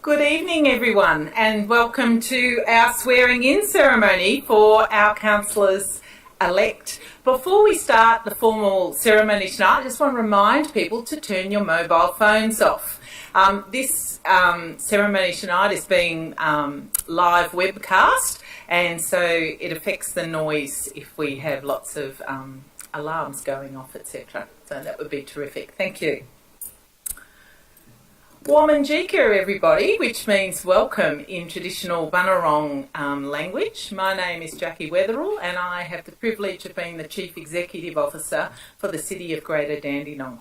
Good evening, everyone, and welcome to our swearing-in ceremony for our councillors-elect. Before we start the formal ceremony tonight, I just want to remind people to turn your mobile phones off. This ceremony tonight is being live webcast, and so it affects the noise if we have lots of alarms going off, etc. So that would be terrific. Thank you. Wominjeka, everybody, which means welcome in traditional Bunurong language. My name is Jackie Weatherall and I have the privilege of being the Chief Executive Officer for the City of Greater Dandenong.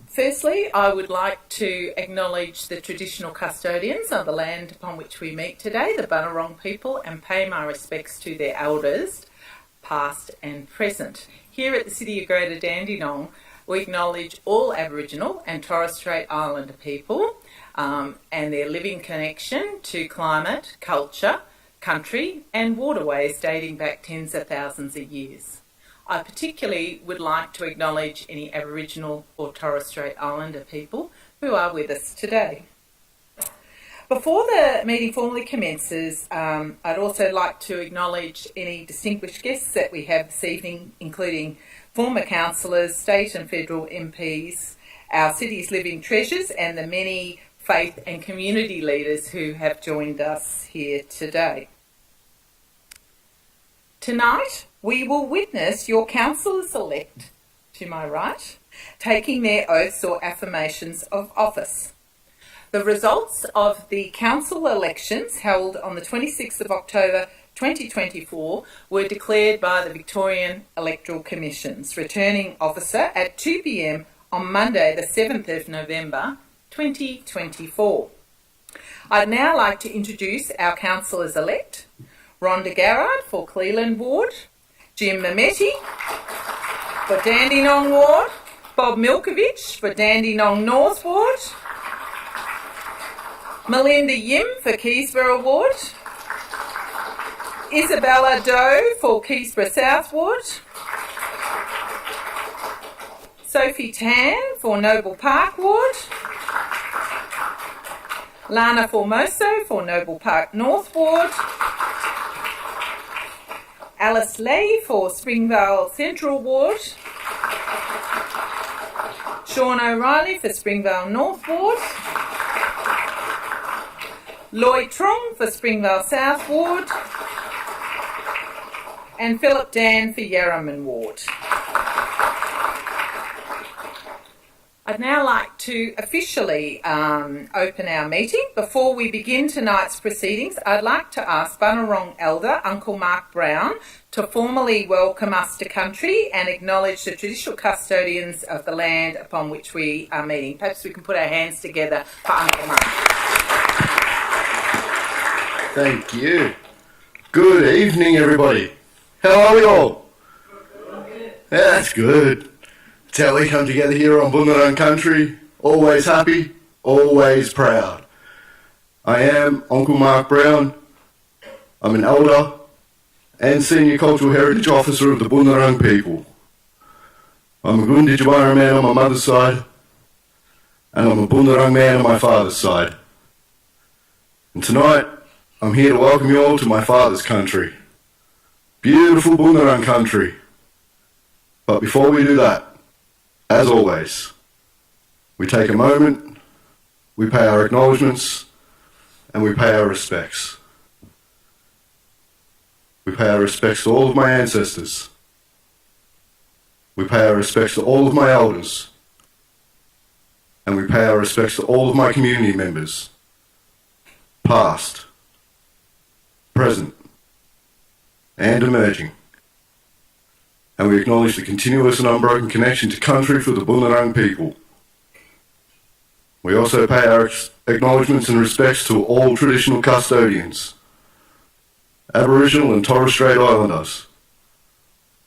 Firstly, I would like to acknowledge the traditional custodians of the land upon which we meet today, the Bunurong people, and pay my respects to their elders, past and present. Here at the City of Greater Dandenong, we acknowledge all Aboriginal and Torres Strait Islander people and their living connection to climate, culture, country and waterways dating back tens of thousands of years. I particularly would like to acknowledge any Aboriginal or Torres Strait Islander people who are with us today. Before the meeting formally commences, I'd also like to acknowledge any distinguished guests that we have this evening, including former councillors, state and federal MPs, our city's living treasures and the many faith and community leaders who have joined us here today. Tonight, we will witness your councillors-elect, to my right, taking their oaths or affirmations of office. The results of the council elections held on the 26th of October 2024 were declared by the Victorian Electoral Commission's returning officer at 2 p.m. on Monday the 7th of November 2024. I'd now like to introduce our councillors-elect: Rhonda Garrard for Cleland Ward, Jim Mametti for Dandenong Ward, Bob Milkovich for Dandenong North Ward, Melinda Yim for Keysborough Ward, Isabella Doe for Keysborough South Ward, Sophie Tan for Noble Park Ward, Lana Formoso for Noble Park North Ward, Alice Leigh for Springvale Central Ward, Sean O'Reilly for Springvale North Ward, Lloyd Trong for Springvale South Ward, and Philip Dan for Yarraman Ward. I'd now like to officially open our meeting. Before we begin tonight's proceedings, I'd like to ask Bunurong Elder Uncle Mark Brown to formally welcome us to country and acknowledge the traditional custodians of the land upon which we are meeting. Perhaps we can put our hands together for Uncle Mark. Thank you. Good evening, everybody. How are we all? Yeah, that's good. It's how we come together here on Bunurong country. Always happy, always proud. I am Uncle Mark Brown. I'm an elder and senior cultural heritage officer of the Bunurong people. I'm a Gunditjmara man on my mother's side, and I'm a Bunurong man on my father's side. And tonight, I'm here to welcome you all to my father's country. Beautiful Bunurong country. But before we do that, as always, we take a moment, we pay our acknowledgements, and we pay our respects. We pay our respects to all of my ancestors. We pay our respects to all of my elders. And we pay our respects to all of my community members, past, present, and emerging. And we acknowledge the continuous and unbroken connection to country for the Bunurong people. We also pay our acknowledgements and respects to all traditional custodians, Aboriginal and Torres Strait Islanders,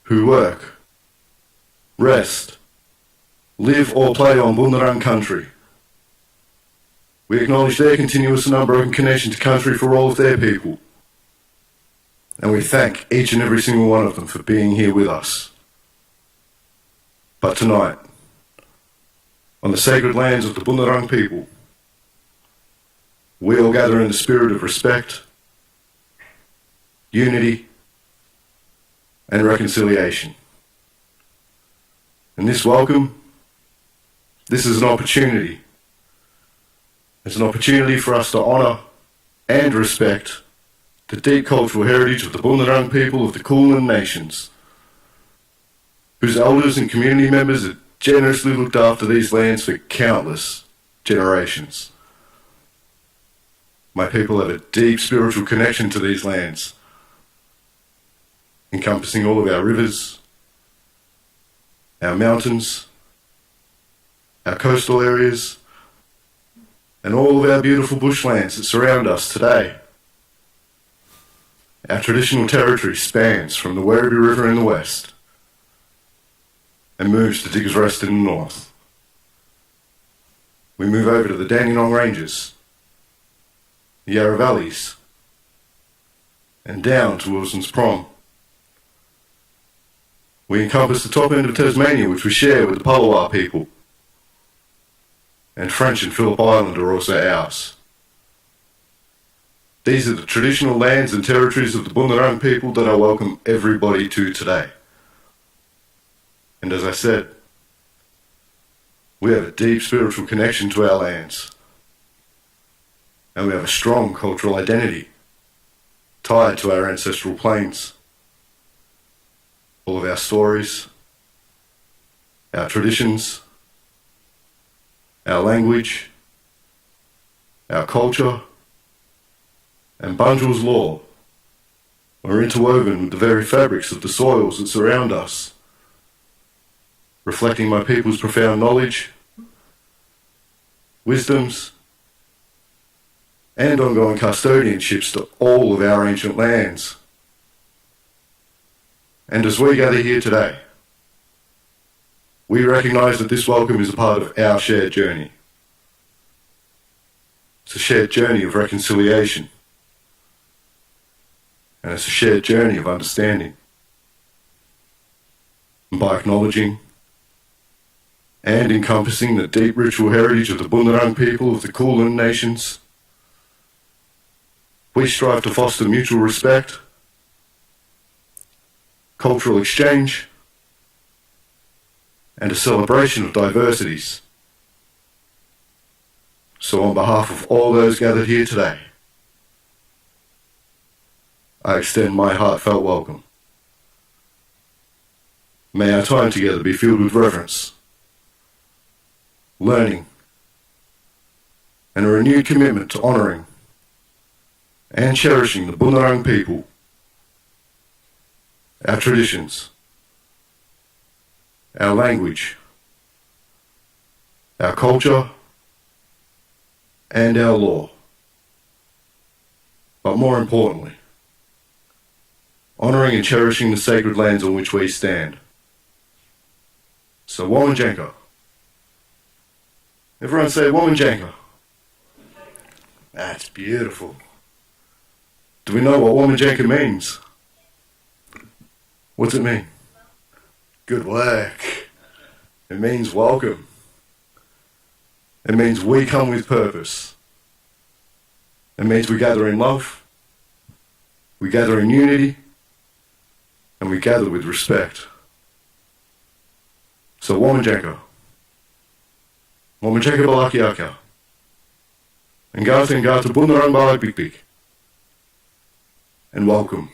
who work, rest, live or play on Bunurong country. We acknowledge their continuous and unbroken connection to country for all of their people. And we thank each and every single one of them for being here with us. But tonight, on the sacred lands of the Bunurong people, we all gather in the spirit of respect, unity, and reconciliation. And this welcome, this is an opportunity. It's an opportunity for us to honour and respect the deep cultural heritage of the Bunurong people of the Kulin Nations, whose elders and community members have generously looked after these lands for countless generations. My people have a deep spiritual connection to these lands, encompassing all of our rivers, our mountains, our coastal areas, and all of our beautiful bushlands that surround us today. Our traditional territory spans from the Werribee River in the west and moves to Diggers Rest in the north. We move over to the Dandenong Ranges, the Yarra Valleys, and down to Wilson's Prom. We encompass the top end of Tasmania, which we share with the Palawa people, and French and Phillip Island are also ours. These are the traditional lands and territories of the Bunurong people that I welcome everybody to today. And as I said, we have a deep spiritual connection to our lands. And we have a strong cultural identity tied to our ancestral plains. All of our stories, our traditions, our language, our culture, and Bunjil's law are interwoven with the very fabrics of the soils that surround us, reflecting my people's profound knowledge, wisdoms, and ongoing custodianships to all of our ancient lands. And as we gather here today, we recognise that this welcome is a part of our shared journey. It's a shared journey of reconciliation. And it's a shared journey of understanding. And by acknowledging and encompassing the deep ritual heritage of the Bunurong people of the Kulin Nations, we strive to foster mutual respect, cultural exchange, and a celebration of diversities. So on behalf of all those gathered here today, I extend my heartfelt welcome. May our time together be filled with reverence, learning, and a renewed commitment to honouring and cherishing the Bunurong people, our traditions, our language, our culture, and our law. But more importantly, honouring and cherishing the sacred lands on which we stand. So Wominjeka. Everyone say Wominjeka. That's beautiful. Do we know what Wominjeka means? What's it mean? Good work. It means welcome. It means we come with purpose. It means we gather in love, we gather in unity, and we gather with respect. So Wominjeka. Wominjeka Balakiaka. Ngata Bunurong Balak Big Big. And welcome.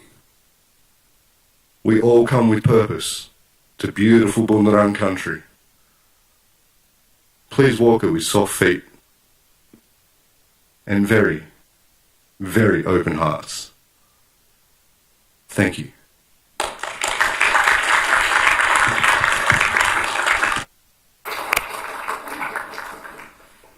We all come with purpose to beautiful Bunurong country. Please walk it with soft feet and very, very open hearts. Thank you.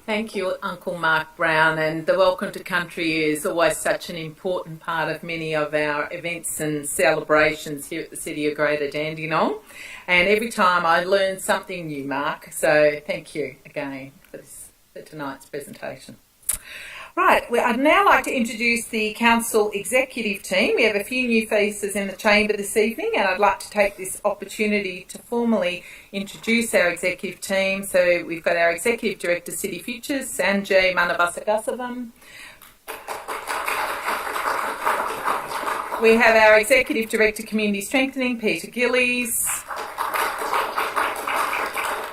Thank you, Uncle Mark Brown. And the Welcome to Country is always such an important part of many of our events and celebrations here at the City of Greater Dandenong. And every time I learn something new, Mark. So thank you again for tonight's presentation. Right, I'd now like to introduce the Council Executive Team. We have a few new faces in the chamber this evening, and I'd like to take this opportunity to formally introduce our Executive Team. So we've got our Executive Director, City Futures, Sanjay Manavasagasavam, We have our Executive Director Community Strengthening, Peter Gillies.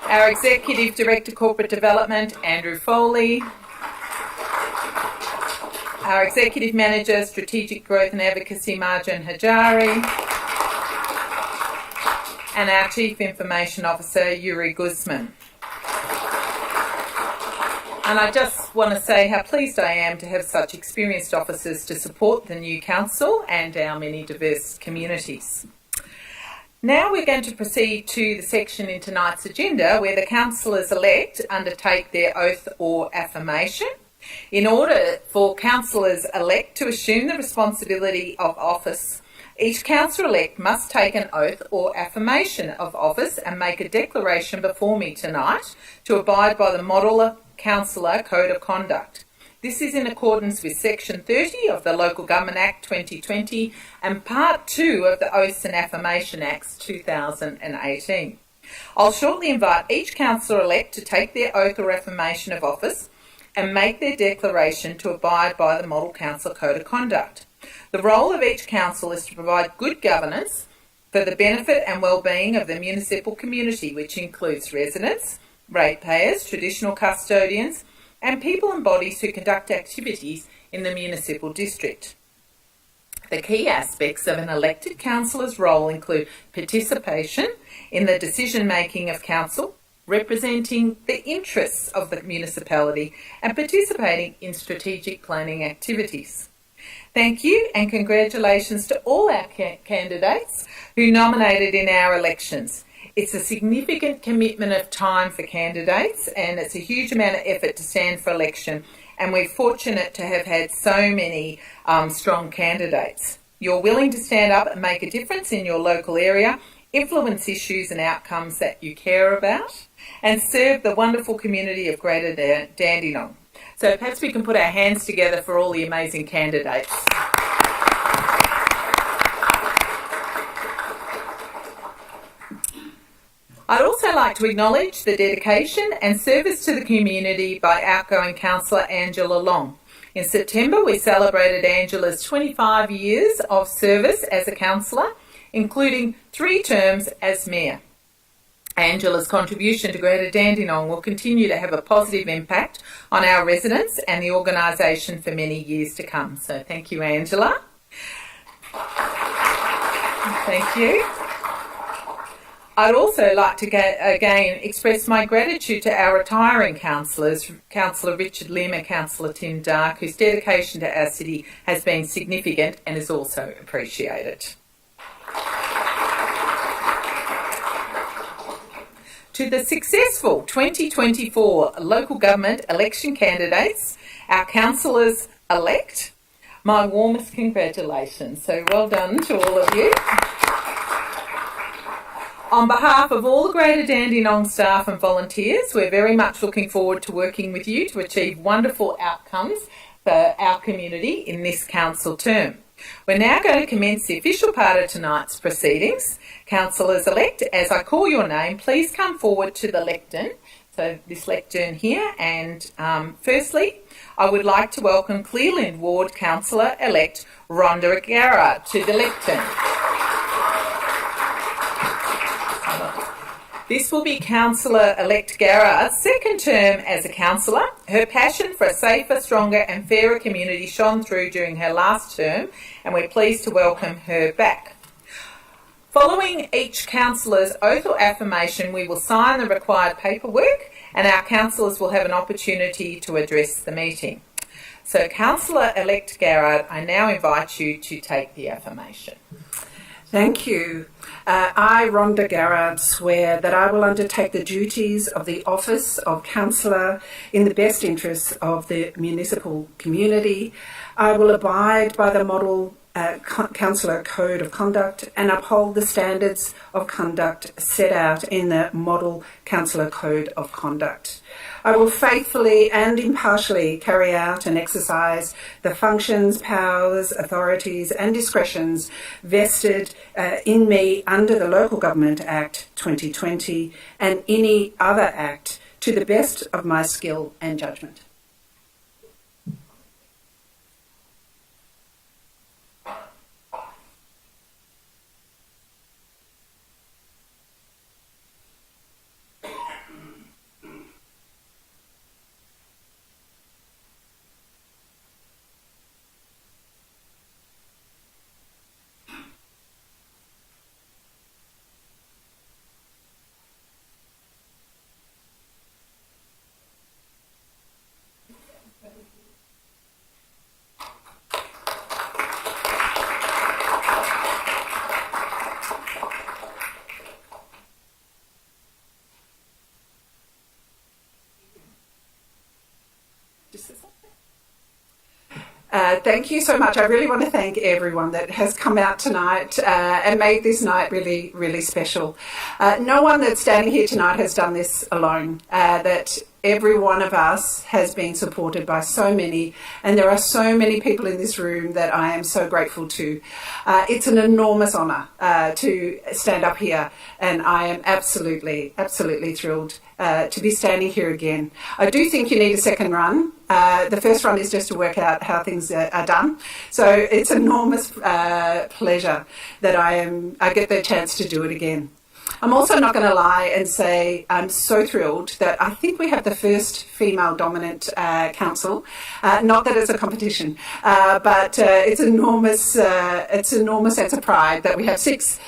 Our Executive Director Corporate Development, Andrew Foley. Our Executive Manager Strategic Growth and Advocacy, Marjan Hajari. And our Chief Information Officer, Yuri Guzman. And I just want to say how pleased I am to have such experienced officers to support the new council and our many diverse communities. Now we're going to proceed to the section in tonight's agenda where the councillors-elect undertake their oath or affirmation. In order for councillors-elect to assume the responsibility of office, each councillor-elect must take an oath or affirmation of office and make a declaration before me tonight to abide by the Model Councillor Code of Conduct. This is in accordance with Section 30 of the Local Government Act 2020 and Part 2 of the Oaths and Affirmation Acts 2018. I'll shortly invite each councillor-elect to take their oath or affirmation of office and make their declaration to abide by the Model Council Code of Conduct. The role of each council is to provide good governance for the benefit and well-being of the municipal community, which includes residents, ratepayers, traditional custodians, and people and bodies who conduct activities in the municipal district. The key aspects of an elected councillor's role include participation in the decision-making of council, representing the interests of the municipality, and participating in strategic planning activities. Thank you and congratulations to all our candidates who nominated in our elections. It's a significant commitment of time for candidates and it's a huge amount of effort to stand for election, and we're fortunate to have had so many strong candidates. You're willing to stand up and make a difference in your local area, influence issues and outcomes that you care about, and serve the wonderful community of Greater Dandenong. So perhaps we can put our hands together for all the amazing candidates. I'd also like to acknowledge the dedication and service to the community by outgoing councillor Angela Long. In September, we celebrated Angela's 25 years of service as a councillor, including 3 terms as mayor. Angela's contribution to Greater Dandenong will continue to have a positive impact on our residents and the organisation for many years to come. So thank you, Angela. Thank you. I'd also like to again express my gratitude to our retiring councillors, Councillor Richard Lim and Councillor Tim Dark, whose dedication to our city has been significant and is also appreciated. To the successful 2024 local government election candidates, our councillors-elect, my warmest congratulations. So well done to all of you. On behalf of all the Greater Dandenong staff and volunteers, we're very much looking forward to working with you to achieve wonderful outcomes for our community in this council term. We're now going to commence the official part of tonight's proceedings. Councillors-elect, as I call your name, please come forward to the lectern. So this lectern here, and firstly, I would like to welcome Clearland Ward Councillor-elect Rhonda Garrard to the lectern. This will be Councillor-elect Garrard's second term as a councillor. Her passion for a safer, stronger and fairer community shone through during her last term, and we're pleased to welcome her back. Following each councillor's oath or affirmation, we will sign the required paperwork and our councillors will have an opportunity to address the meeting. So Councillor-elect Garrard, I now invite you to take the affirmation. Thank you. I, Rhonda Garrard, swear that I will undertake the duties of the office of councillor in the best interests of the municipal community. I will abide by the Model Councillor Code of Conduct and uphold the standards of conduct set out in the Model Councillor Code of Conduct. I will faithfully and impartially carry out and exercise the functions, powers, authorities and discretions vested in me under the Local Government Act 2020 and any other act to the best of my skill and judgment. Just a second. Thank you so much. I really want to thank everyone that has come out tonight and made this night really, really special. No one that's standing here tonight has done this alone. That every one of us has been supported by so many, and there are so many people in this room that I am so grateful to. It's an enormous honour to stand up here, and I am absolutely, absolutely thrilled to be standing here again. I do think you need a second run. The first run is just to work out how things are done. So it's enormous pleasure that I get the chance to do it again. I'm also not going to lie and say I'm so thrilled that I think we have the first female-dominant council. Not that it's a competition, but it's enormous. It's an enormous sense of pride that we have 6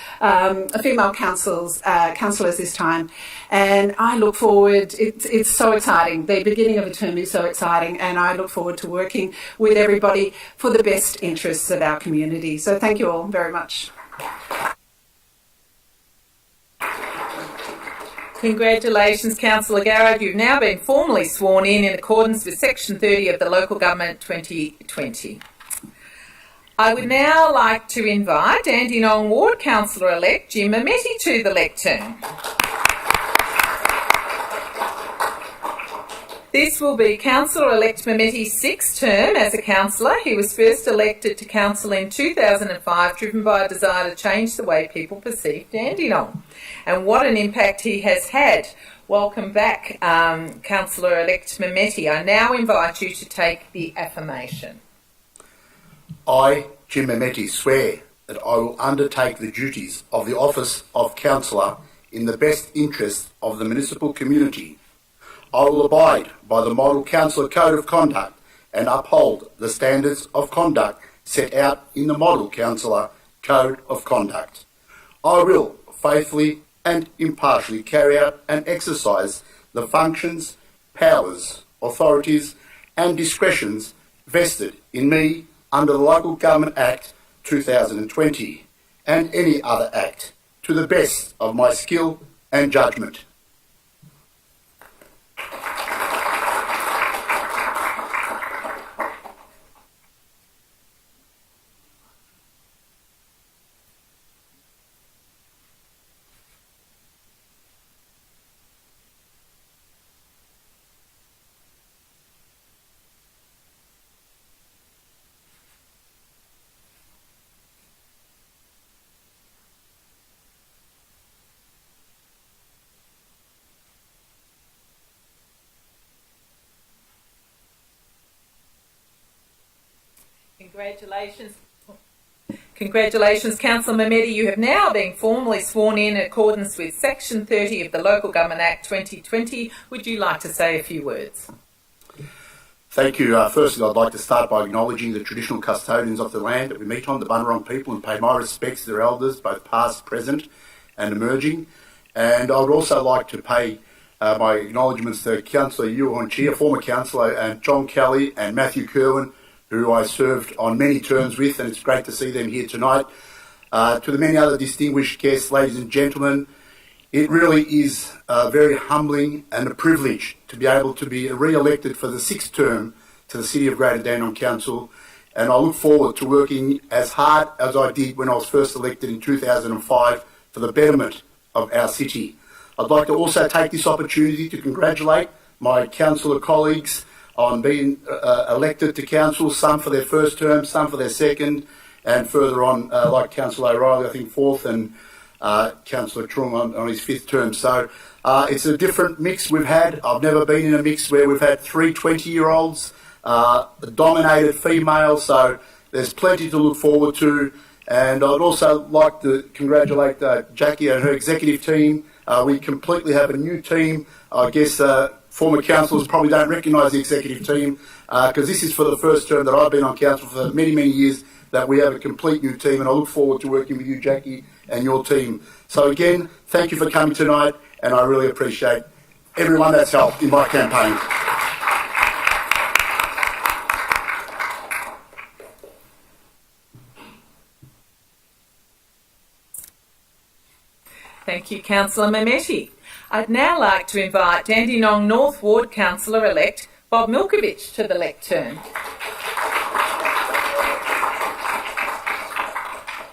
female councillors this time, and I look forward. It's so exciting. The beginning of a term is so exciting, and I look forward to working with everybody for the best interests of our community. So thank you all very much. Congratulations, Councillor Garrard. You've now been formally sworn in accordance with Section 30 of the Local Government 2020. I would now like to invite Dandenong Ward Councillor-elect Jim Ametti to the lectern. This will be Councillor-elect Mametti's 6th term as a councillor. He was first elected to council in 2005, driven by a desire to change the way people perceive Dandenong. And what an impact he has had. Welcome back, Councillor-elect Mametti. I now invite you to take the affirmation. I, Jim Ametti, swear that I will undertake the duties of the office of councillor in the best interest of the municipal community. I will abide by the Model Councillor Code of Conduct and uphold the standards of conduct set out in the Model Councillor Code of Conduct. I will faithfully and impartially carry out and exercise the functions, powers, authorities and discretions vested in me under the Local Government Act 2020 and any other act to the best of my skill and judgment. Congratulations, Councillor Mametti. You have now been formally sworn in accordance with Section 30 of the Local Government Act 2020. Would you like to say a few words? Thank you. Firstly, I'd like to start by acknowledging the traditional custodians of the land that we meet on, the Bunurong people, and pay my respects to their elders, both past, present and emerging. And I would also like to pay my acknowledgements to Councillor Yuan Chi, a former councillor, and John Kelly and Matthew Kerwin, who I served on many terms with, and it's great to see them here tonight. To the many other distinguished guests, ladies and gentlemen, it really is very humbling and a privilege to be able to be re-elected for the 6th term to the City of Greater Dandenong Council, and I look forward to working as hard as I did when I was first elected in 2005 for the betterment of our city. I'd like to also take this opportunity to congratulate my councillor colleagues on being elected to council, some for their first term, some for their second, and further on, like Councillor O'Reilly, I think 4th, and Councillor Trung on his 5th term. So it's a different mix we've had. I've never been in a mix where we've had 3 20-year-olds, dominated females, so there's plenty to look forward to. And I'd also like to congratulate Jackie and her executive team. We completely have a new team. I guess former councillors probably don't recognise the executive team because this is for the first term that I've been on council for many, many years that we have a complete new team, and I look forward to working with you, Jackie, and your team. So again, thank you for coming tonight, and I really appreciate everyone that's helped in my campaign. Thank you, Councillor Mametti. I'd now like to invite Dandenong North Ward Councillor-elect Bob Milkovich to the lectern.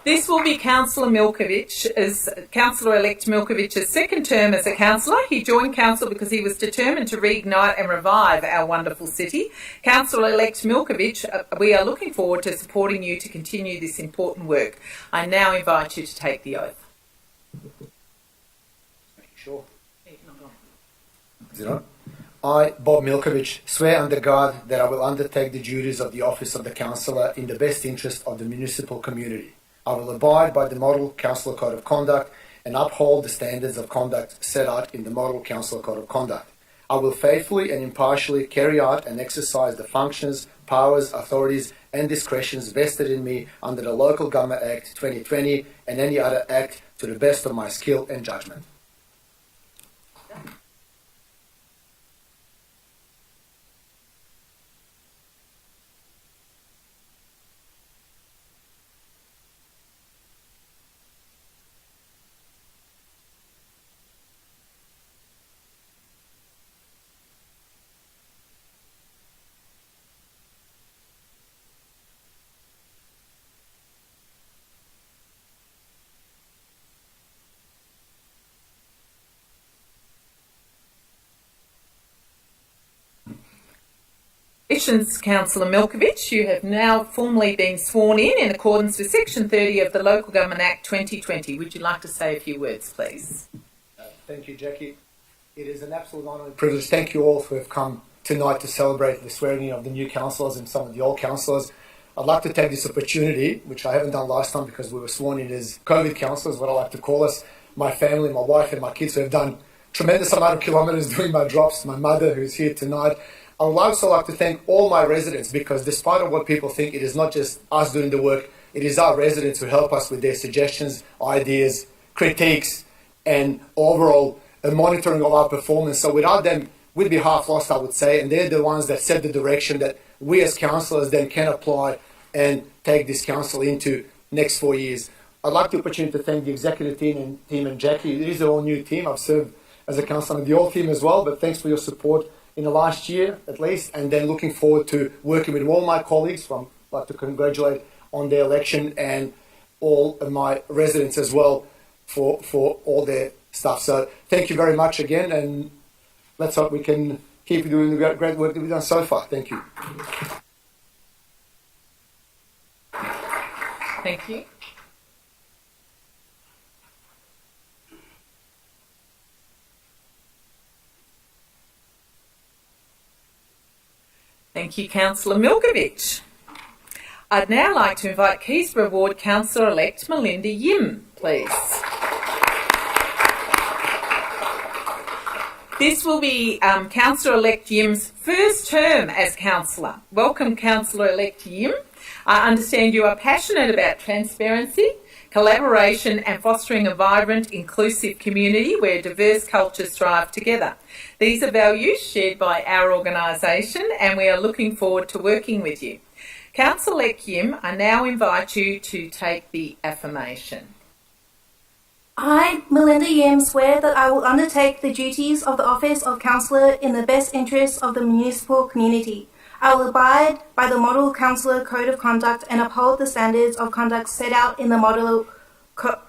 This will be Councillor Councillor-elect Milkovich's second term as a councillor. He joined council because he was determined to reignite and revive our wonderful city. Councillor-elect Milkovich, we are looking forward to supporting you to continue this important work. I now invite you to take the oath. Sure. Is it on? I, Bob Milkovich, swear under God that I will undertake the duties of the office of the councillor in the best interest of the municipal community. I will abide by the Model Council Code of Conduct and uphold the standards of conduct set out in the Model Council Code of Conduct. I will faithfully and impartially carry out and exercise the functions, powers, authorities and discretions vested in me under the Local Government Act 2020 and any other act to the best of my skill and judgment. Congratulations, Councillor Milkovich. You have now formally been sworn in accordance with Section 30 of the Local Government Act 2020. Would you like to say a few words, please? Thank you, Jackie. It is an absolute honour and privilege. Thank you all who have come tonight to celebrate the swearing in of the new councillors and some of the old councillors. I'd like to take this opportunity, which I haven't done last time because we were sworn in as COVID councillors, what I like to call us, my family, my wife and my kids who have done tremendous amount of kilometres doing my drops, my mother who's here tonight. I would also like to thank all my residents because despite of what people think, it is not just us doing the work, it is our residents who help us with their suggestions, ideas, critiques and overall monitoring of our performance. So without them, we'd be half lost, I would say, and they're the ones that set the direction that we as councillors then can apply and take this council into next 4 years. I'd like the opportunity to thank the executive team and Jackie. It is a all new team. I've served as a councillor on the old team as well, but thanks for your support in the last year at least, and then looking forward to working with all my colleagues. I'd like to congratulate on their election and all of my residents as well for all their stuff. So thank you very much again, and let's hope we can keep doing the great work that we've done so far. Thank you. Thank you. Thank you, Councillor Milkovich. I'd now like to invite Keysborough Ward Councillor-elect Melinda Yim, please. This will be Councillor-elect Yim's first term as councillor. Welcome, Councillor-elect Yim. I understand you are passionate about transparency, collaboration and fostering a vibrant, inclusive community where diverse cultures thrive together. These are values shared by our organisation and we are looking forward to working with you. Councillor-elect Yim, I now invite you to take the affirmation. I, Melinda Yim, swear that I will undertake the duties of the office of councillor in the best interests of the municipal community. I will abide by the Model Councillor Code of Conduct and uphold the standards of conduct set out in the Model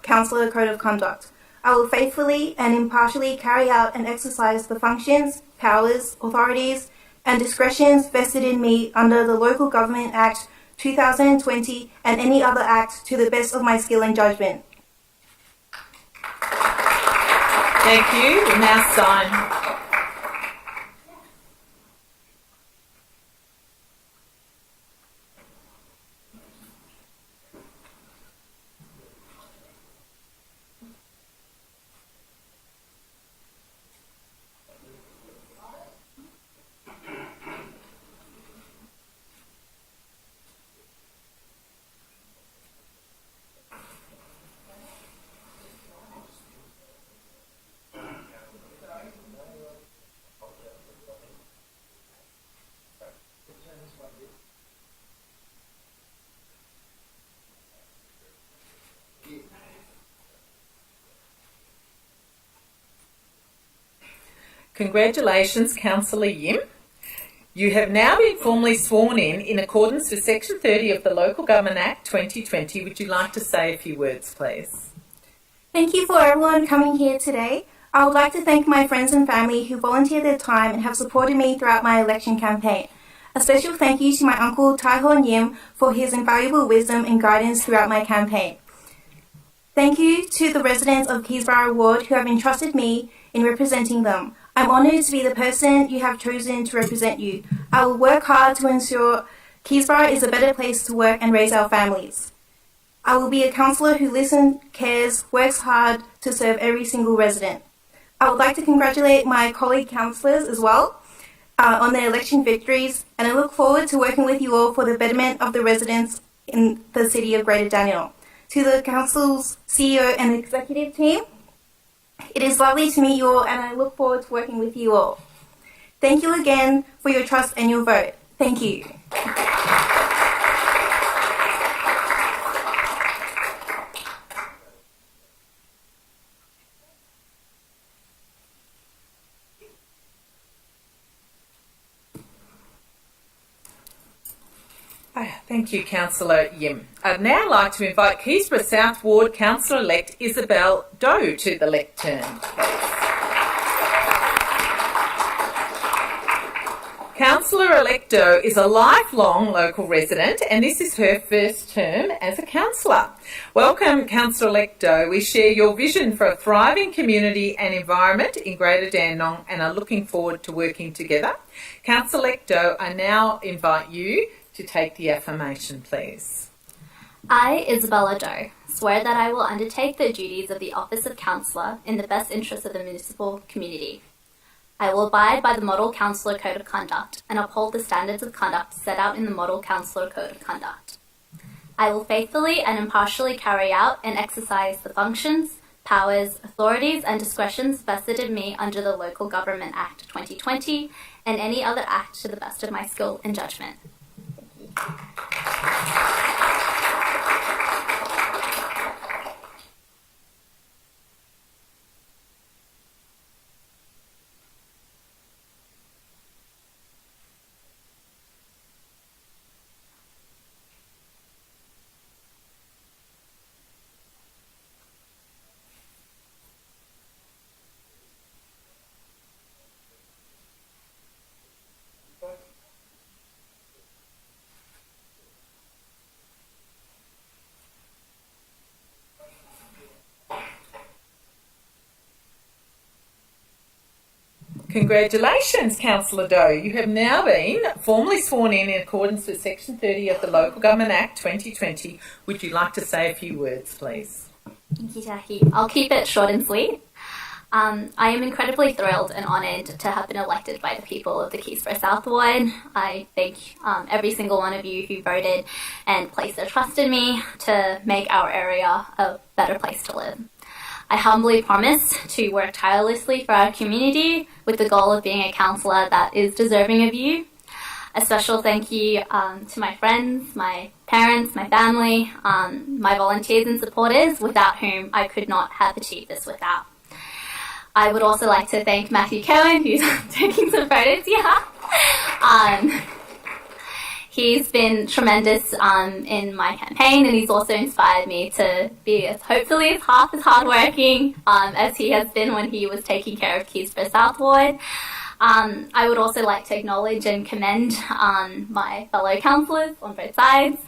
Councillor Code of Conduct. I will faithfully and impartially carry out and exercise the functions, powers, authorities and discretions vested in me under the Local Government Act 2020 and any other act to the best of my skill and judgment. Thank you. We'll now sign. Congratulations, Councillor Yim. You have now been formally sworn in accordance with Section 30 of the Local Government Act 2020. Would you like to say a few words, please? Thank you for everyone coming here today. I would like to thank my friends and family who volunteered their time and have supported me throughout my election campaign. A special thank you to my uncle Tai Hon Yim for his invaluable wisdom and guidance throughout my campaign. Thank you to the residents of Keysborough Ward who have entrusted me in representing them. I'm honoured to be the person you have chosen to represent you. I will work hard to ensure Keysborough is a better place to work and raise our families. I will be a councillor who listens, cares, works hard to serve every single resident. I would like to congratulate my colleague councillors as well on their election victories, and I look forward to working with you all for the betterment of the residents in the city of Greater Dandenong. To the council's CEO and executive team, it is lovely to meet you all, and I look forward to working with you all. Thank you again for your trust and your vote. Thank you. Thank you, Councillor Yim. I'd now like to invite Keysborough South Ward Councillor-elect Isabel Doe to the lectern, please. Councillor-elect Doe is a lifelong local resident, and this is her first term as a councillor. Welcome, Councillor-elect Doe. We share your vision for a thriving community and environment in Greater Dandenong and are looking forward to working together. Councillor-elect Doe, I now invite you to take the affirmation, please. I, Isabella Doe, swear that I will undertake the duties of the Office of Councillor in the best interest of the municipal community. I will abide by the Model Councillor Code of Conduct and uphold the standards of conduct set out in the Model Councillor Code of Conduct. I will faithfully and impartially carry out and exercise the functions, powers, authorities and discretions vested in me under the Local Government Act 2020 and any other act to the best of my skill and judgment. Congratulations, Councillor Doe. You have now been formally sworn in accordance with Section 30 of the Local Government Act 2020. Would you like to say a few words, please? Thank you, Jackie. I'll keep it short and sweet. I am incredibly thrilled and honoured to have been elected by the people of the Keysborough South Ward. I thank every single one of you who voted and placed their trust in me to make our area a better place to live. I humbly promise to work tirelessly for our community with the goal of being a councillor that is deserving of you. A special thank you to my friends, my parents, my family, my volunteers and supporters, without whom I could not have achieved this without. I would also like to thank Matthew Cohen, who's taking some photos here. He's been tremendous in my campaign, and he's also inspired me to be hopefully half as hardworking as he has been when he was taking care of Keysborough South Ward. I would also like to acknowledge and commend my fellow councillors on both sides.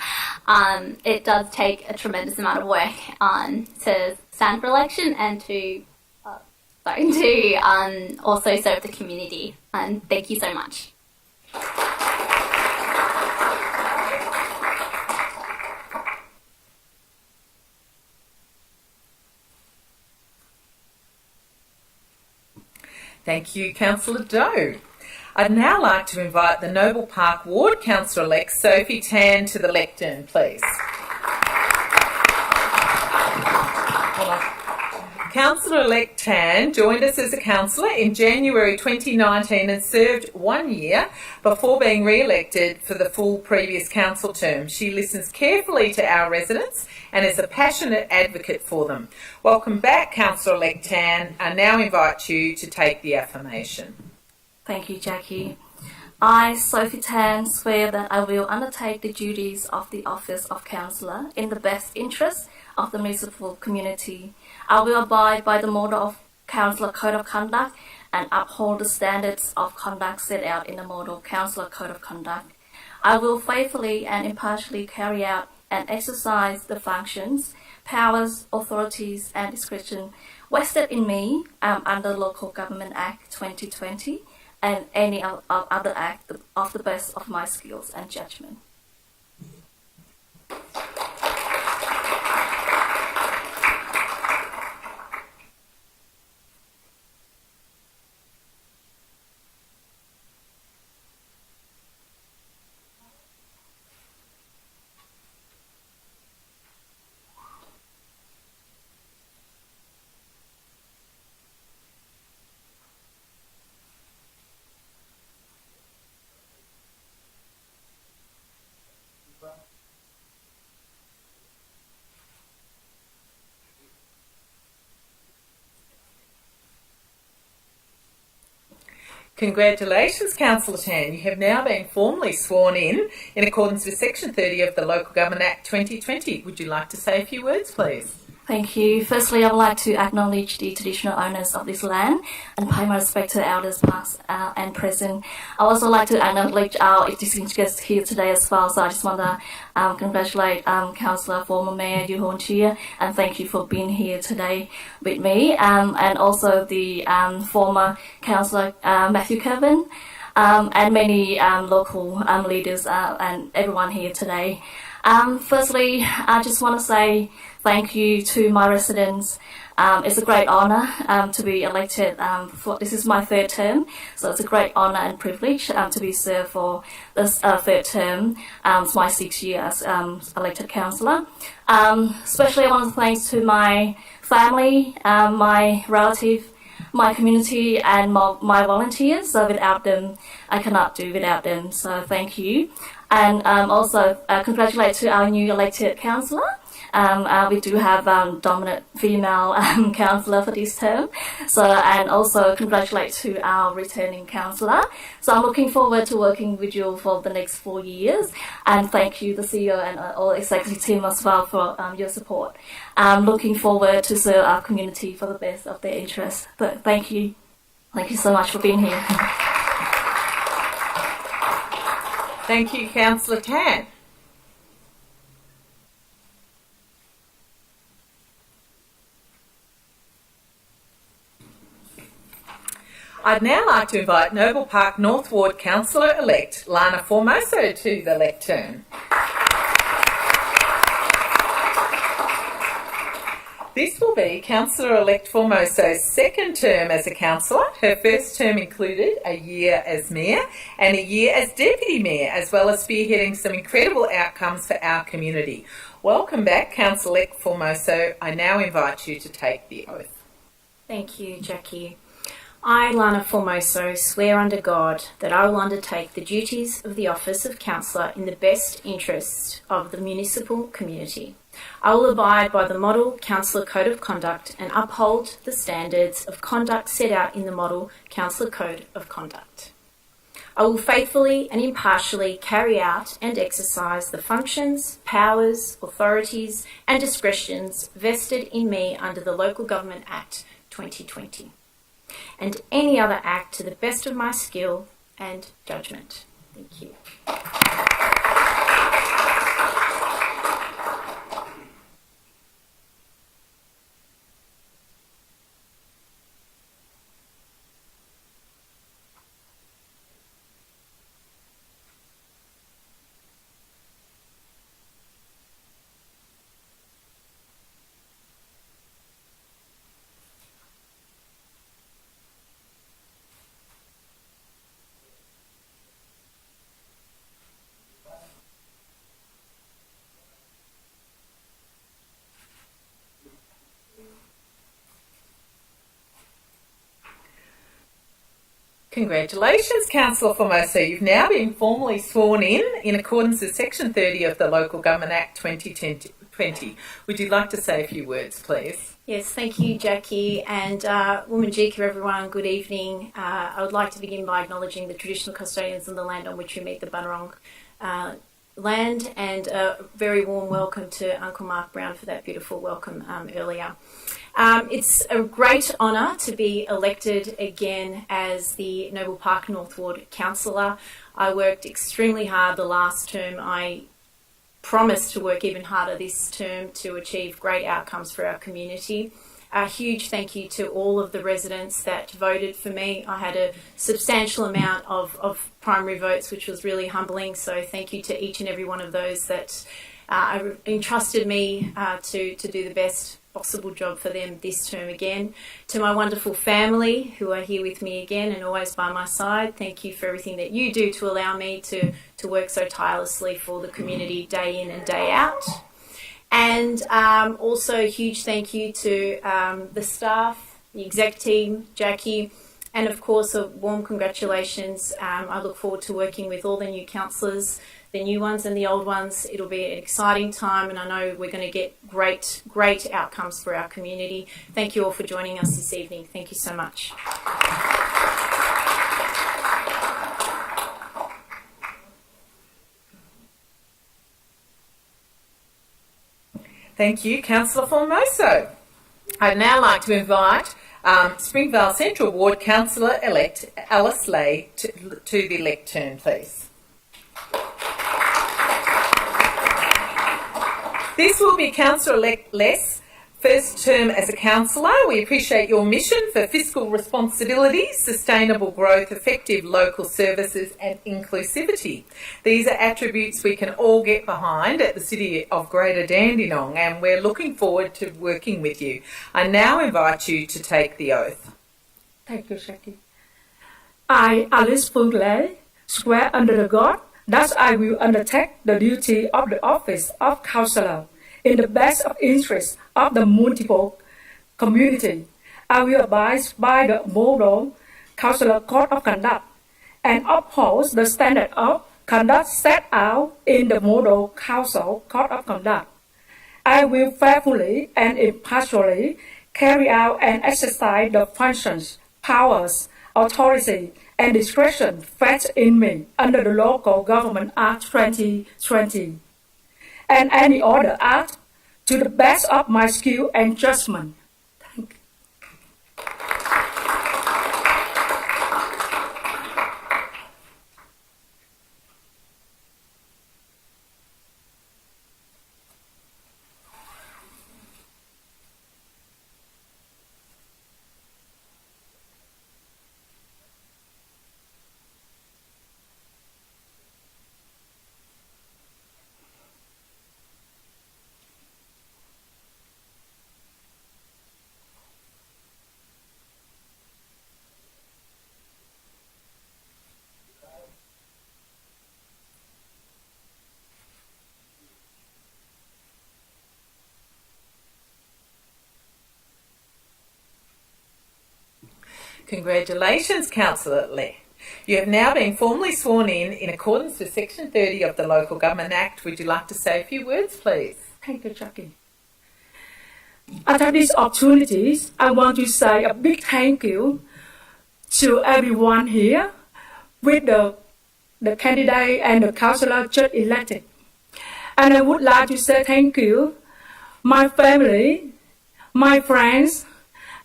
It does take a tremendous amount of work to stand for election and to also serve the community. And thank you so much. Thank you, Councillor Doe. I'd now like to invite the Noble Park Ward Councillor-elect Sophie Tan to the lectern, please. Councillor-elect Tan joined us as a councillor in January 2019 and served 1 year before being re-elected for the full previous council term. She listens carefully to our residents and is a passionate advocate for them. Welcome back, Councillor-elect Tan. I now invite you to take the affirmation. Thank you, Jackie. I, Sophie Tan, swear that I will undertake the duties of the Office of Councillor in the best interest of the municipal community. I will abide by the Model of Councillor Code of Conduct and uphold the standards of conduct set out in the Model Councillor Code of Conduct. I will faithfully and impartially carry out and exercise the functions, powers, authorities and discretion vested in me under Local Government Act 2020 and any other act of the best of my skills and judgment. Congratulations, Councillor Tan. You have now been formally sworn in accordance with Section 30 of the Local Government Act 2020. Would you like to say a few words, please? Thank you. Firstly, I would like to acknowledge the traditional owners of this land and pay my respect to elders past and present. I also like to acknowledge our distinguished guests here today as well. So I just want to congratulate Councillor former Mayor Yu Horn Chia and thank you for being here today with me. And also the former Councillor Matthew Kevin and many local leaders and everyone here today. Firstly, I just want to say thank you to my residents. It's a great honour to be elected. This is my third term, so it's a great honour and privilege to be served for this third term. It's my 6th year as elected councillor. Especially I want to thank to my family, my relative, my community and my volunteers. So without them, I cannot do without them. So thank you. And also congratulate to our new elected councillor. We do have dominant female councillor for this term. So and also congratulate to our returning councillor. So I'm looking forward to working with you for the next 4 years. And thank you, the CEO and all executive team as well for your support. I'm looking forward to serve our community for the best of their interests. But thank you. Thank you so much for being here. Thank you, Councillor Tan. I'd now like to invite Noble Park North Ward Councillor-elect Lana Formoso to the lectern. This will be Councillor-elect Formoso's second term as a councillor. Her first term included a year as Mayor and a year as Deputy Mayor, as well as spearheading some incredible outcomes for our community. Welcome back, Councillor-elect Formoso. I now invite you to take the oath. Thank you, Jackie. I, Lana Formoso, swear under God that I will undertake the duties of the office of councillor in the best interest of the municipal community. I will abide by the Model Councillor Code of Conduct and uphold the standards of conduct set out in the Model Councillor Code of Conduct. I will faithfully and impartially carry out and exercise the functions, powers, authorities and discretions vested in me under the Local Government Act 2020. And any other act to the best of my skill and judgment. Thank you. Congratulations, Councillor Formoso. You've now been formally sworn in accordance with Section 30 of the Local Government Act 2020 2020. Would you like to say a few words, please? Yes, thank you, Jackie, and Wominjeka, everyone. Good evening. I would like to begin by acknowledging the traditional custodians of the land on which we meet, the Bunurong land, and a very warm welcome to Uncle Mark Brown for that beautiful welcome earlier. It's a great honour to be elected again as the Noble Park North Ward councillor. I worked extremely hard the last term. I promise to work even harder this term to achieve great outcomes for our community. A huge thank you to all of the residents that voted for me. I had a substantial amount of primary votes, which was really humbling. So thank you to each and every one of those that entrusted me to do the best possible job for them this term again. To my wonderful family who are here with me again and always by my side, thank you for everything that you do to allow me to work so tirelessly for the community day in and day out. And also a huge thank you to the staff, the exec team, Jackie, and of course a warm congratulations. I look forward to working with all the new councillors, the new ones and the old ones. It'll be an exciting time and I know we're going to get great outcomes for our community. Thank you all for joining us this evening. Thank you so much. Thank you, Councillor Formoso. I'd now like to invite Springvale Central Ward Councillor-elect Alice Lay to the lectern, please. This will be Councillor-elect Les' first term as a councillor. We appreciate your mission for fiscal responsibility, sustainable growth, effective local services and inclusivity. These are attributes we can all get behind at the City of Greater Dandenong and we're looking forward to working with you. I now invite you to take the oath. Thank you, Jackie. I, Alice Phương Lê, swear under God that I will undertake the duty of the office of councillor in the best of interest of the municipal community. I will abide by the model councillor code of conduct and uphold the standard of conduct set out in the model council code of conduct. I will faithfully and impartially carry out and exercise the functions, powers, authority, and discretion vested in me under the Local Government Act 2020 and any other act to the best of my skill and judgment. Thank you. Congratulations, Councillor Leh. You have now been formally sworn in accordance with Section 30 of the Local Government Act. Would you like to say a few words, please? Thank you, Jackie. After these opportunities, I want to say a big thank you to everyone here with the candidate and the councillor just elected. And I would like to say thank you, my family, my friends,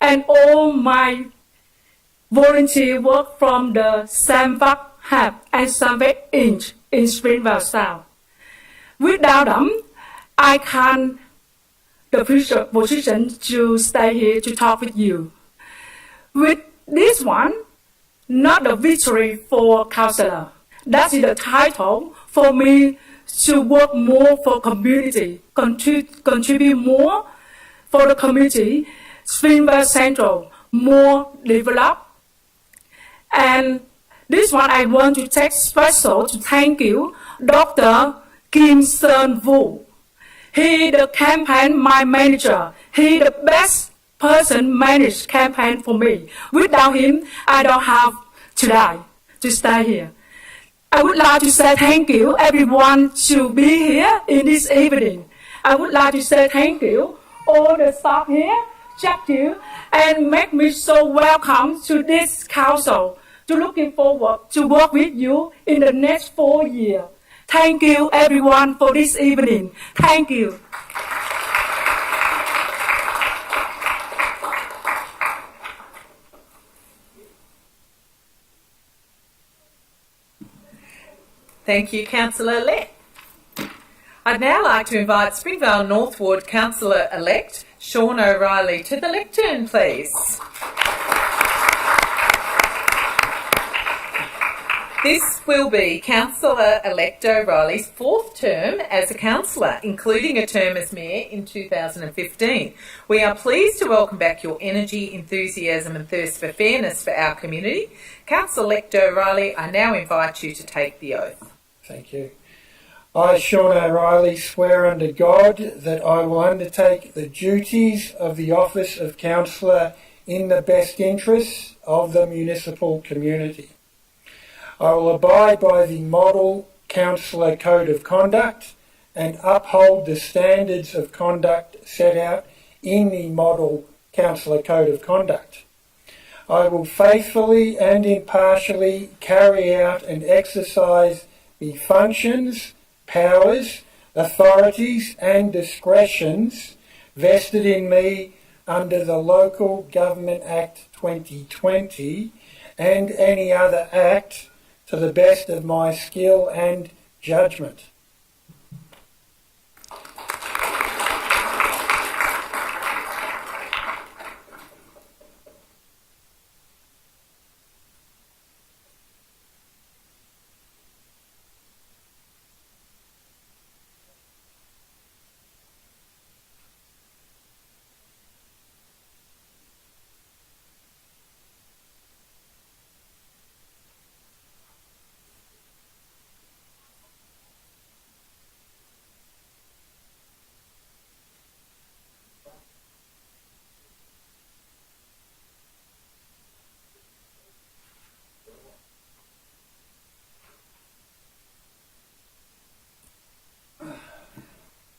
and all my volunteer work from the Samvak Hub and Samvak Inch in Springvale South. Without them, I can't the position to stay here to talk with you. With this one, not a victory for councillor. That is the title for me to work more for community, contribute more for the community, Springvale Central, more developed. And this one I want to take special to thank you, Dr. Kim Seon Woo. He the campaign my manager. He the best person managed campaign for me. Without him, I don't have today to stay here. I would like to say thank you everyone to be here in this evening. I would like to say thank you, all the staff here, Jackie, and make me so welcome to this council. To looking forward to work with you in the next 4 years. Thank you everyone for this evening. Thank you. Thank you, Councillor-elect. I'd now like to invite Springvale North Ward Councillor-elect Sean O'Reilly to the lectern, please. This will be Councillor-elect O'Reilly's 4th term as a councillor, including a term as Mayor in 2015. We are pleased to welcome back your energy, enthusiasm and thirst for fairness for our community. Councillor-elect O'Reilly, I now invite you to take the oath. Thank you. I, Sean O'Reilly, swear under God that I will undertake the duties of the office of councillor in the best interests of the municipal community. I will abide by the Model Councillor Code of Conduct and uphold the standards of conduct set out in the Model Councillor Code of Conduct. I will faithfully and impartially carry out and exercise the functions, powers, authorities and discretions vested in me under the Local Government Act 2020 and any other act to the best of my skill and judgment.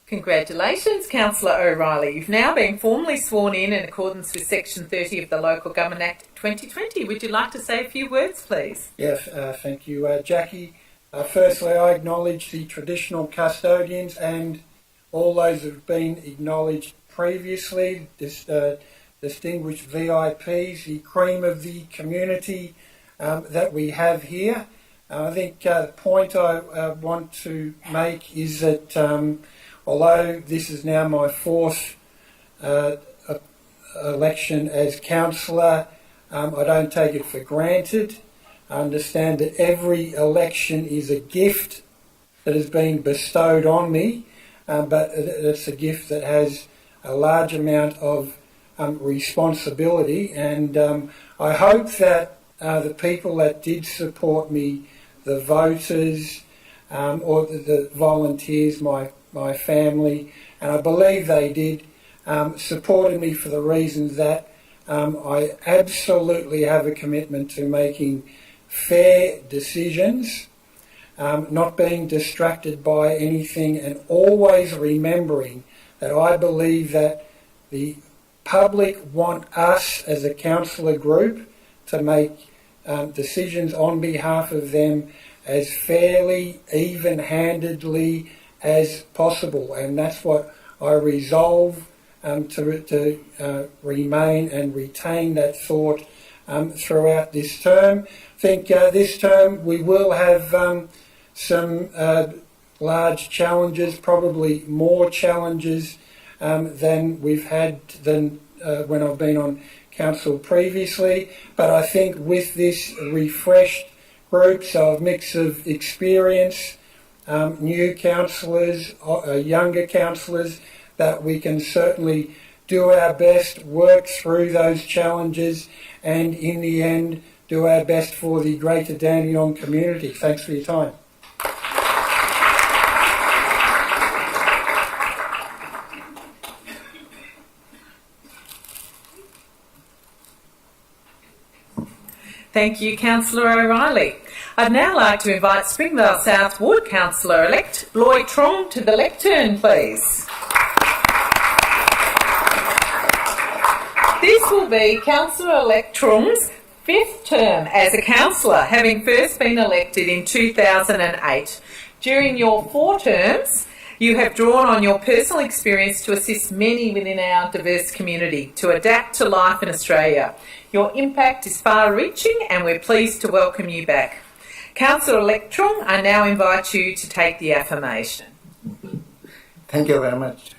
Congratulations, Councillor O'Reilly. You've now been formally sworn in accordance with Section 30 of the Local Government Act 2020. Would you like to say a few words, please? Yes, thank you, Jackie. Firstly, I acknowledge the traditional custodians and all those who have been acknowledged previously, distinguished VIPs, the cream of the community that we have here. I think the point I want to make is that although this is now my 4th election as councillor, I don't take it for granted. I understand that every election is a gift that has been bestowed on me, but it's a gift that has a large amount of responsibility, and I hope that the people that did support me, the voters or the volunteers, my family, and I believe they did, supported me for the reasons that I absolutely have a commitment to making fair decisions, not being distracted by anything, and always remembering that I believe that the public want us as a councillor group to make decisions on behalf of them as fairly, even-handedly as possible, and that's what I resolve to remain and retain that thought throughout this term. I think this term we will have some large challenges, probably more challenges than we've had when I've been on council previously, but I think with this refreshed group, so a mix of experience, new councillors, younger councillors, that we can certainly do our best, work through those challenges, and in the end do our best for the Greater Dandenong community. Thanks for your time. Thank you, Councillor O'Reilly. I'd now like to invite Springvale South Ward Councillor-elect Lloyd Trong to the lectern, please. This will be Councillor-elect Trung's 5th term as a councillor, having first been elected in 2008. During your 4 terms, you have drawn on your personal experience to assist many within our diverse community to adapt to life in Australia. Your impact is far-reaching and we're pleased to welcome you back. Councillor-elect Trung, I now invite you to take the affirmation. Thank you very much.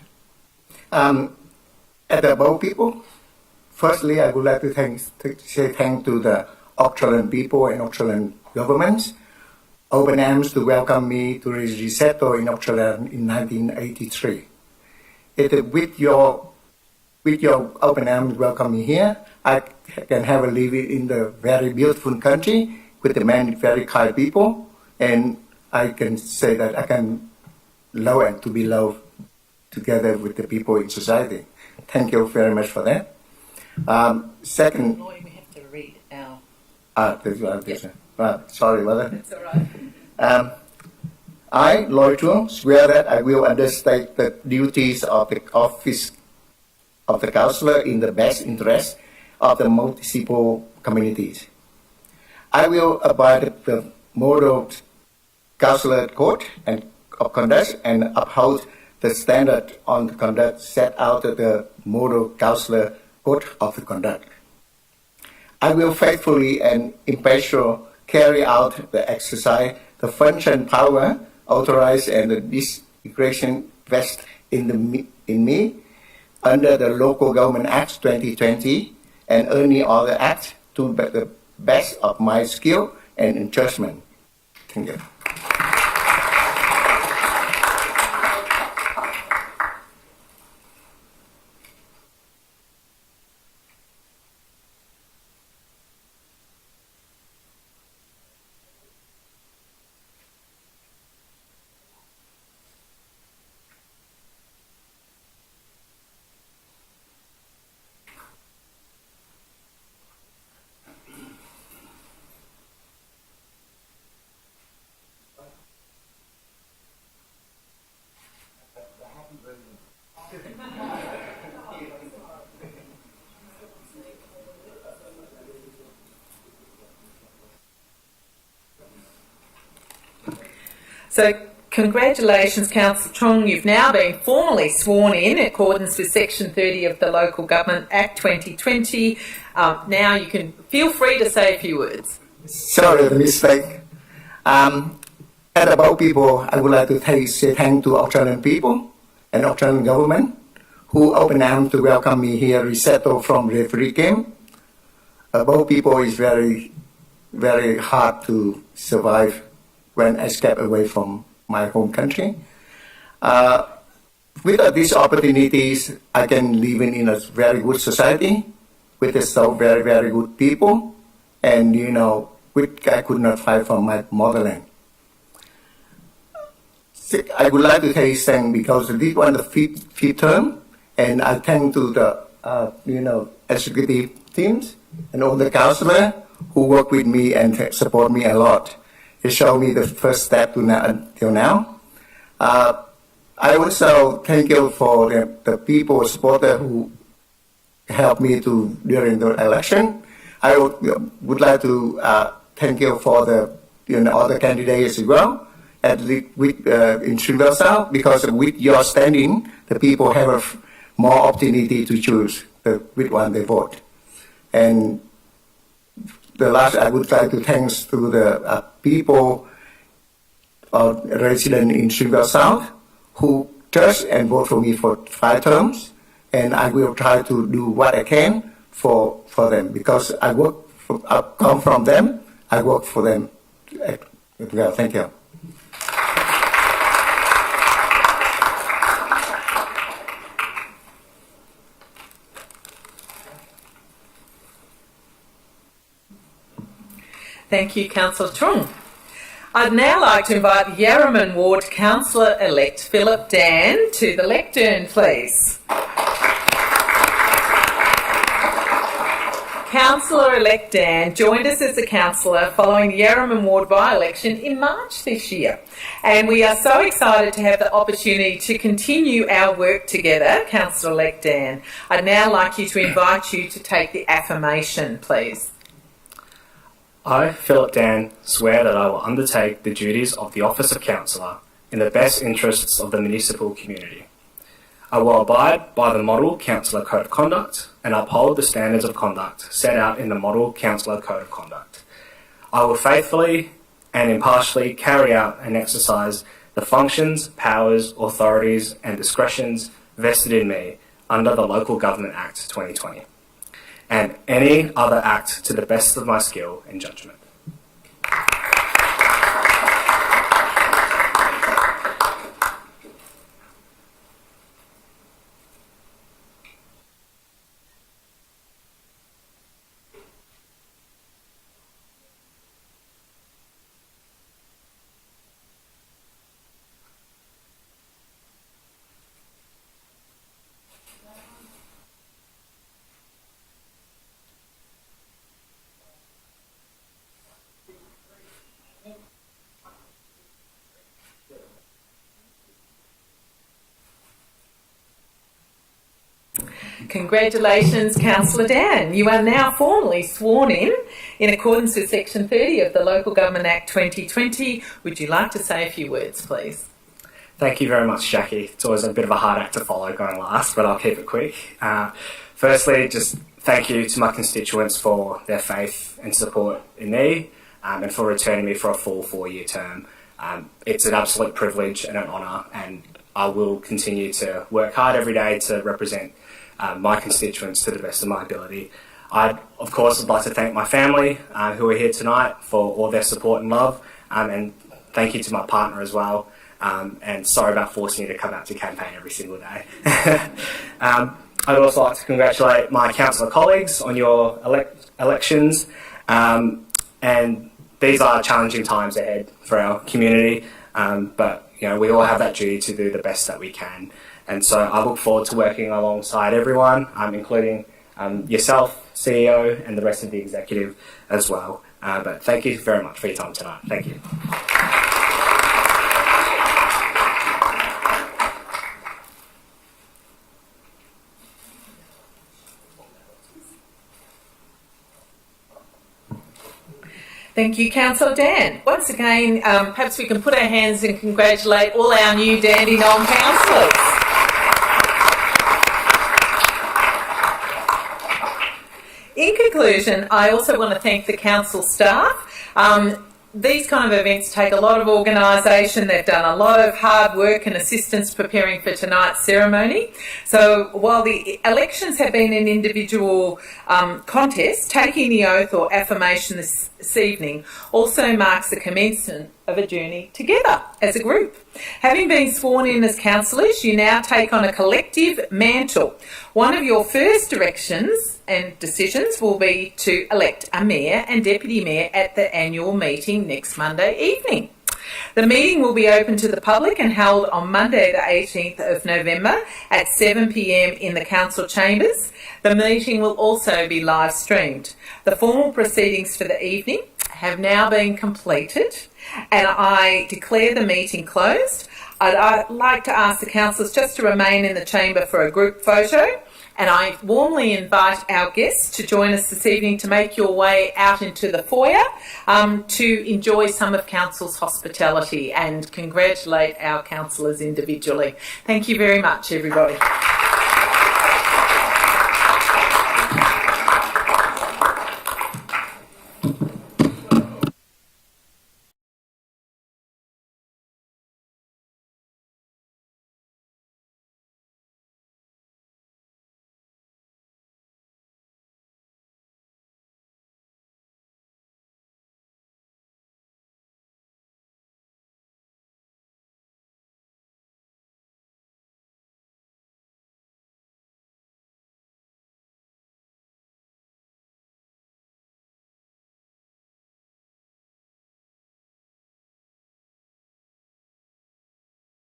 At the above people, firstly, I would like to say thank to the Australian people and Australian governments, open arms to welcome me to resettle in Australia in 1983. With your open arms welcome me here, I can have a live in the very beautiful country with the many very kind people, and I can say that I can love and to be loved together with the people in society. Thank you very much for that. Second, Lloyd, we have to read our... sorry, mother. That's all right. I, Lloyd Trung, swear that I will undertake the duties of the office of the councillor in the best interest of the municipal communities. I will abide by the model councillor code and of conduct and uphold the standard on the conduct set out of the model councillor code of the conduct. I will faithfully and impartially carry out the exercise, the function, power, authorized and the discretion vested in me under the Local Government Act 2020 and any other act to the best of my skill and judgment. Thank you. So, congratulations, Councillor Trung. You've now been formally sworn in accordance with Section 30 of the Local Government Act 2020. Now you can feel free to say a few words. Sorry, the mistake. At about people, I would like to say thank to Australian people and Australian government who open arms to welcome me here, resettle from refugee camp. About people is very, very hard to survive when I step away from my home country. With these opportunities, I can live in a very good society with so very, very good people, and which I could not find from my motherland. I would like to thank you because this was the fifth term, and I thank to the executive teams and all the councillors who work with me and support me a lot. It showed me the first step until now. I also thank you for the people, supporters who helped me during the election. I would like to thank you for the other candidates as well, at least in Sri South, because with your standing, the people have more opportunity to choose which one they vote. And the last, I would like to thank to the people resident in Sri South who trust and vote for me for 5 terms, and I will try to do what I can for them because I come from them. I work for them. Well, thank you. Thank you, Councillor Trung. I'd now like to invite Yarraman Ward Councillor-elect Philip Dan to the lectern, please. Councillor-elect Dan joined us as a councillor following the Yarraman Ward by-election in March this year. And we are so excited to have the opportunity to continue our work together, Councillor-elect Dan. I'd now like you to invite you to take the affirmation, please. I, Philip Dan, swear that I will undertake the duties of the office of councillor in the best interests of the municipal community. I will abide by the Model Councillor Code of Conduct and uphold the standards of conduct set out in the Model Councillor Code of Conduct. I will faithfully and impartially carry out and exercise the functions, powers, authorities and discretions vested in me under the Local Government Act 2020 and any other act to the best of my skill and judgment. Congratulations, Councillor Dan. You are now formally sworn in accordance with Section 30 of the Local Government Act 2020. Would you like to say a few words, please? Thank you very much, Jackie. It's always a bit of a hard act to follow going last, but I'll keep it quick. Firstly, just thank you to my constituents for their faith and support in me and for returning me for a full 4-year term. It's an absolute privilege and an honour, and I will continue to work hard every day to represent my constituents to the best of my ability. I, of course, would like to thank my family who are here tonight for all their support and love, and thank you to my partner as well, and sorry about forcing you to come out to campaign every single day. I'd also like to congratulate my councillor colleagues on your elections, and these are challenging times ahead for our community, but you know, we all have that duty to do the best that we can. And so I look forward to working alongside everyone, including yourself, CEO, and the rest of the executive as well. But thank you very much for your time tonight. Thank you. Thank you, Councillor Dan. Once again, perhaps we can put our hands and congratulate all our new Dandenong councillors. In conclusion, I also want to thank the council staff. These kind of events take a lot of organisation. They've done a lot of hard work and assistance preparing for tonight's ceremony. So while the elections have been an individual contest, taking the oath or affirmation this evening also marks the commencement of a journey together as a group. Having been sworn in as councillors, you now take on a collective mantle. One of your first directions and decisions will be to elect a mayor and deputy mayor at the annual meeting next Monday evening. The meeting will be open to the public and held on Monday the 18th of November at 7 p.m. in the council chambers. The meeting will also be live streamed. The formal proceedings for the evening have now been completed and I declare the meeting closed. I'd like to ask the councillors just to remain in the chamber for a group photo, and I warmly invite our guests to join us this evening to make your way out into the foyer to enjoy some of Council's hospitality and congratulate our councillors individually. Thank you very much, everybody.